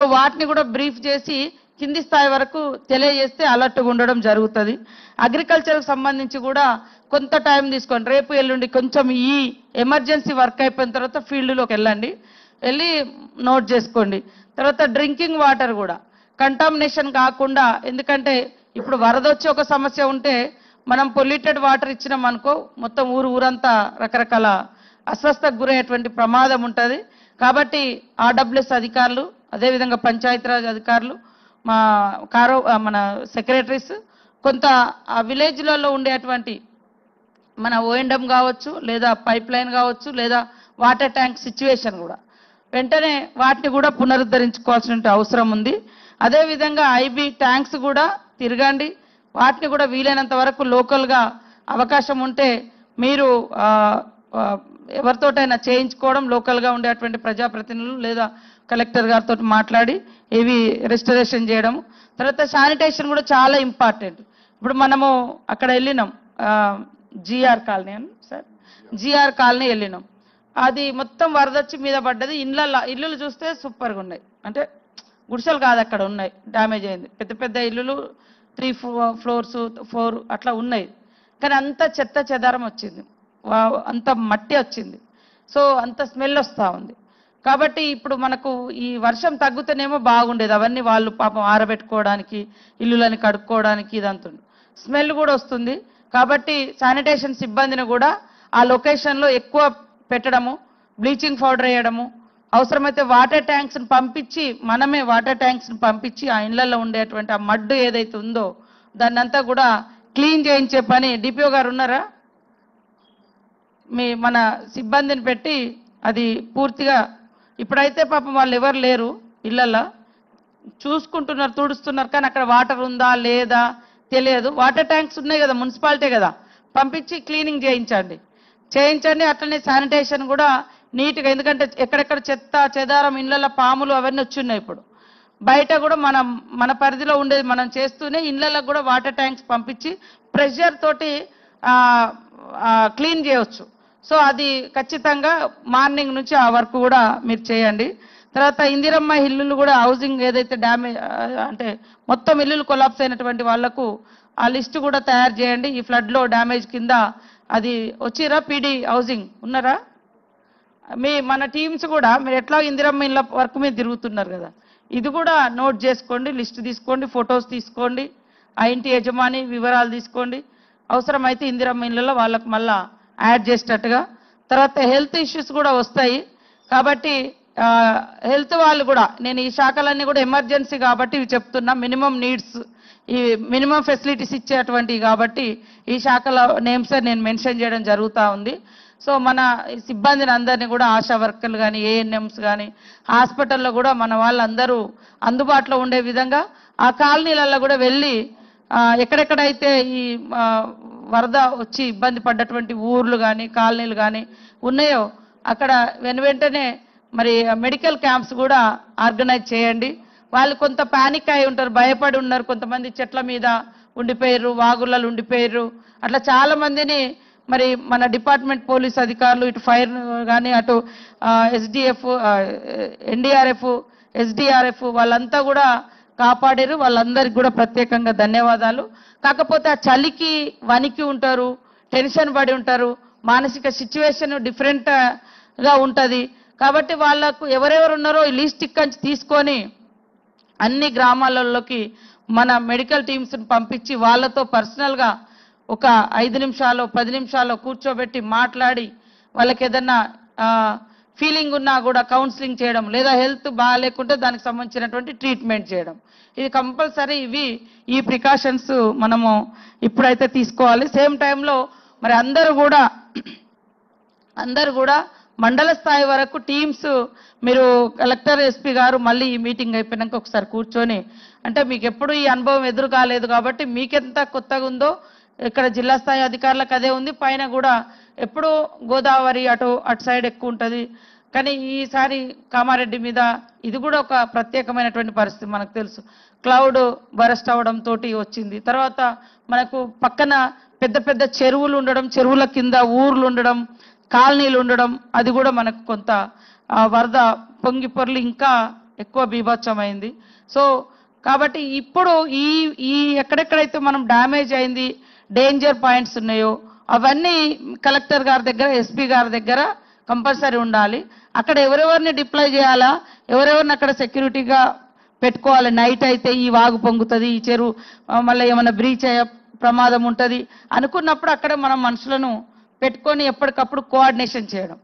వాటిని కూడా బ్రీఫ్ చేసి కింది స్థాయి వరకు తెలియజేస్తే అలర్ట్గా ఉండడం జరుగుతుంది. అగ్రికల్చర్కి సంబంధించి కూడా కొంత టైం తీసుకోండి. రేపు ఎల్లుండి కొంచెం ఈ ఎమర్జెన్సీ వర్క్ అయిపోయిన తర్వాత ఫీల్డ్లోకి వెళ్ళి నోట్ చేసుకోండి. తర్వాత డ్రింకింగ్ వాటర్ కూడా కంటామినేషన్ కాకుండా, ఎందుకంటే ఇప్పుడు వరద వచ్చి ఒక సమస్య ఉంటే మనం పొల్యూటెడ్ వాటర్ ఇచ్చినాం అనుకో మొత్తం ఊరంతా రకరకాల అస్వస్థకు గురయ్యేటువంటి ప్రమాదం ఉంటుంది. కాబట్టి ఆర్డబ్ల్యూఎస్ అధికారులు, అదేవిధంగా పంచాయతీరాజ్ అధికారులు, మన సెక్రటరీస్ కొంత ఆ విలేజ్లలో ఉండేటువంటి మన ఓఎండం కావచ్చు, లేదా పైప్ లైన్ కావచ్చు, లేదా వాటర్ ట్యాంక్ సిచ్యువేషన్ కూడా వెంటనే వాటిని కూడా పునరుద్ధరించుకోవాల్సిన అవసరం ఉంది. అదేవిధంగా ఐబీ ట్యాంక్స్ కూడా తిరగండి, వాటిని కూడా వీలైనంత వరకు లోకల్గా అవకాశం ఉంటే మీరు ఎవరితోటైనా చేయించుకోవడం, లోకల్గా ఉండేటువంటి ప్రజాప్రతినిధులు లేదా కలెక్టర్ గారితో మాట్లాడి ఇవి రెస్టరేషన్ చేయడం. తర్వాత శానిటేషన్ కూడా చాలా ఇంపార్టెంట్. ఇప్పుడు మనము అక్కడ వెళ్ళినాం, జిఆర్ కాలనీ అని సార్, జిఆర్ కాలనీ వెళ్ళినాం. అది మొత్తం వరదొచ్చి మీద పడ్డది. ఇల్లులు చూస్తే సూపర్గా ఉన్నాయి, అంటే గుడిసెలు కాదు అక్కడ ఉన్నాయి, డ్యామేజ్ అయింది. పెద్ద పెద్ద ఇల్లులు 3 floors 4 అట్లా ఉన్నాయి. కానీ అంత చెత్త చెదారం వచ్చింది, అంత మట్టి వచ్చింది. సో అంత స్మెల్ వస్తూ ఉంది. కాబట్టి ఇప్పుడు మనకు ఈ వర్షం తగ్గుతేనేమో బాగుండేది. అవన్నీ వాళ్ళు పాపం ఆరబెట్టుకోవడానికి, ఇల్లులని కడుక్కోవడానికి ఇదంతా స్మెల్ కూడా వస్తుంది. కాబట్టి శానిటేషన్ సిబ్బందిని కూడా ఆ లొకేషన్లో ఎక్కువ పెట్టడము, బ్లీచింగ్ పౌడర్ వేయడము, అవసరమైతే వాటర్ ట్యాంక్స్ని పంపించి మనమే వాటర్ ట్యాంక్స్ని పంపించి ఆ ఇళ్లలో ఉండేటువంటి ఆ మడ్డు ఏదైతే ఉందో దాన్ని అంతా కూడా క్లీన్ చేయించే పని డిపిఓ గారు ఉన్నారా, మన సిబ్బందిని పెట్టి అది పూర్తిగా ఇప్పుడైతే పాపం వాళ్ళు ఎవరు లేరు, ఇళ్లలో చూసుకుంటున్నారు, తుడుస్తున్నారు. కానీ అక్కడ వాటర్ ఉందా లేదా తెలియదు. వాటర్ ట్యాంక్స్ ఉన్నాయి కదా, మున్సిపాలిటీ కదా, పంపించి క్లీనింగ్ చేయించండి. అట్లనే శానిటేషన్ కూడా నీట్గా, ఎందుకంటే ఎక్కడెక్కడ చెత్త చెదారం ఇళ్లలో పాములు అవన్నీ వచ్చున్నాయి. ఇప్పుడు బయట కూడా మన పరిధిలో ఉండేది మనం చేస్తూనే ఇళ్లలో కూడా వాటర్ ట్యాంక్స్ పంపించి ప్రెషర్ తోటి క్లీన్ చేయవచ్చు. సో అది ఖచ్చితంగా మార్నింగ్ నుంచి ఆ వర్క్ కూడా మీరు చేయండి. తర్వాత ఇందిరమ్మ ఇల్లులు కూడా హౌసింగ్ ఏదైతే డ్యామేజ్ అంటే మొత్తం ఇల్లులు కొలాప్స్ అయినటువంటి వాళ్లకు ఆ లిస్టు కూడా తయారు చేయండి. ఈ ఫ్లడ్లో డ్యామేజ్ కింద అది వచ్చిరా, పీడీ హౌసింగ్ ఉన్నారా, మన టీమ్స్ కూడా మీరు ఎట్లా ఇందిరమ్మ ఇళ్ళ వర్క్ మీద తిరుగుతున్నారు కదా, ఇది కూడా నోట్ చేసుకోండి, లిస్ట్ తీసుకోండి, ఫొటోస్ తీసుకోండి, ఆ ఇంటి యజమాని వివరాలు తీసుకోండి. అవసరమైతే ఇందిరమ్మ ఇళ్ళలో వాళ్ళకు మళ్ళా యాడ్ చేసేటట్టుగా. తర్వాత హెల్త్ ఇష్యూస్ కూడా వస్తాయి. కాబట్టి హెల్త్ వాళ్ళు కూడా, నేను ఈ శాఖలన్నీ కూడా ఎమర్జెన్సీ కాబట్టి ఇవి చెప్తున్నా, మినిమం నీడ్స్, ఈ మినిమం ఫెసిలిటీస్ ఇచ్చేటువంటివి కాబట్టి ఈ శాఖల నేమ్స్ నేను మెన్షన్ చేయడం జరుగుతూ ఉంది. సో మన సిబ్బందిని అందరినీ కూడా ఆశా వర్కర్లు కానీ, ఏఎన్ఎంస్ కానీ, హాస్పిటల్లో కూడా మన వాళ్ళందరూ అందుబాటులో ఉండే విధంగా ఆ కాలనీలలో కూడా వెళ్ళి ఎక్కడెక్కడైతే ఈ వరద వచ్చి ఇబ్బంది పడ్డటువంటి ఊర్లు కానీ కాలనీలు కానీ ఉన్నాయో అక్కడ వెంటనే మరి మెడికల్ క్యాంప్స్ కూడా ఆర్గనైజ్ చేయండి. వాళ్ళు కొంత పానిక్ అయి ఉంటారు, భయపడి ఉన్నారు, కొంతమంది చెట్ల మీద ఉండిపోయారు, వాగులలో ఉండిపోయారు. అట్లా చాలా మందిని మరి మన డిపార్ట్మెంట్ పోలీస్ అధికారులు, ఇటు ఫైర్ కానీ, అటు ఎస్డిఎఫ్, ఎన్డీఆర్ఎఫ్, ఎస్డిఆర్ఎఫ్ వాళ్ళంతా కూడా కాపాడారు. వాళ్ళందరికీ కూడా ప్రత్యేకంగా ధన్యవాదాలు. కాకపోతే ఆ చలికి వణికి ఉంటారు, టెన్షన్ పడి ఉంటారు, మానసిక సిచ్యువేషన్ డిఫరెంట్గా ఉంటుంది. కాబట్టి వాళ్ళకు ఎవరెవరు ఉన్నారో ఈ లిస్ట్ ఇక్కడి తీసుకొని అన్ని గ్రామాలలోకి మన మెడికల్ టీమ్స్ని పంపించి వాళ్ళతో పర్సనల్గా ఒక 5 నిమిషాలు 10 నిమిషాలు కూర్చోబెట్టి మాట్లాడి వాళ్ళకి ఏదన్నా ఫీలింగ్ ఉన్నా కూడా కౌన్సిలింగ్ చేయడం, లేదా హెల్త్ బాగాలేకుంటే దానికి సంబంధించినటువంటి ట్రీట్మెంట్ చేయడం, ఇది కంపల్సరీ. ఈ ప్రికాషన్స్ మనము ఇప్పుడైతే తీసుకోవాలి. సేమ్ టైంలో మరి అందరూ కూడా మండల స్థాయి వరకు టీమ్స్, మీరు కలెక్టర్ ఎస్పీ గారు మళ్ళీ ఈ మీటింగ్ అయిపోయినాక ఒకసారి కూర్చొని, అంటే మీకు ఎప్పుడు ఈ అనుభవం ఎదురు కాలేదు కాబట్టి మీకెంత కొత్తగా ఉందో ఇక్కడ జిల్లా స్థాయి అధికారులకు అదే ఉంది. పైన కూడా ఎప్పుడు గోదావరి అటు సైడ్ ఎక్కువ ఉంటుంది, కానీ ఈసారి కామారెడ్డి మీద ఇది కూడా ఒక ప్రత్యేకమైనటువంటి పరిస్థితి. మనకు తెలుసు క్లౌడ్ బరస్ట్ అవడం తోటి వచ్చింది. తర్వాత మనకు పక్కన పెద్ద పెద్ద చెరువులు ఉండడం, చెరువుల కింద ఊర్లు ఉండడం, కాలనీలు ఉండడం, అది కూడా మనకు కొంత వరద పొంగి పొర్లి ఇంకా ఎక్కువ బీభత్సమైంది. సో కాబట్టి ఇప్పుడు ఈ ఈ ఎక్కడెక్కడైతే మనం డ్యామేజ్ అయింది, డేంజర్ పాయింట్స్ ఉన్నాయో అవన్నీ కలెక్టర్ గారి దగ్గర, ఎస్పీ గారి దగ్గర కంపల్సరీ ఉండాలి. అక్కడ ఎవరెవరిని డిప్లాయ్ చేయాలా, ఎవరెవరిని అక్కడ సెక్యూరిటీగా పెట్టుకోవాలి. నైట్ అయితే ఈ వాగు పొంగుతుంది, ఈ చెరువు మళ్ళీ ఏమైనా బ్రీచ్ అయ్యే ప్రమాదం ఉంటుంది అనుకున్నప్పుడు అక్కడ మనం మనుషులను పెట్టుకొని ఎప్పటికప్పుడు కోఆర్డినేషన్ చేయడం.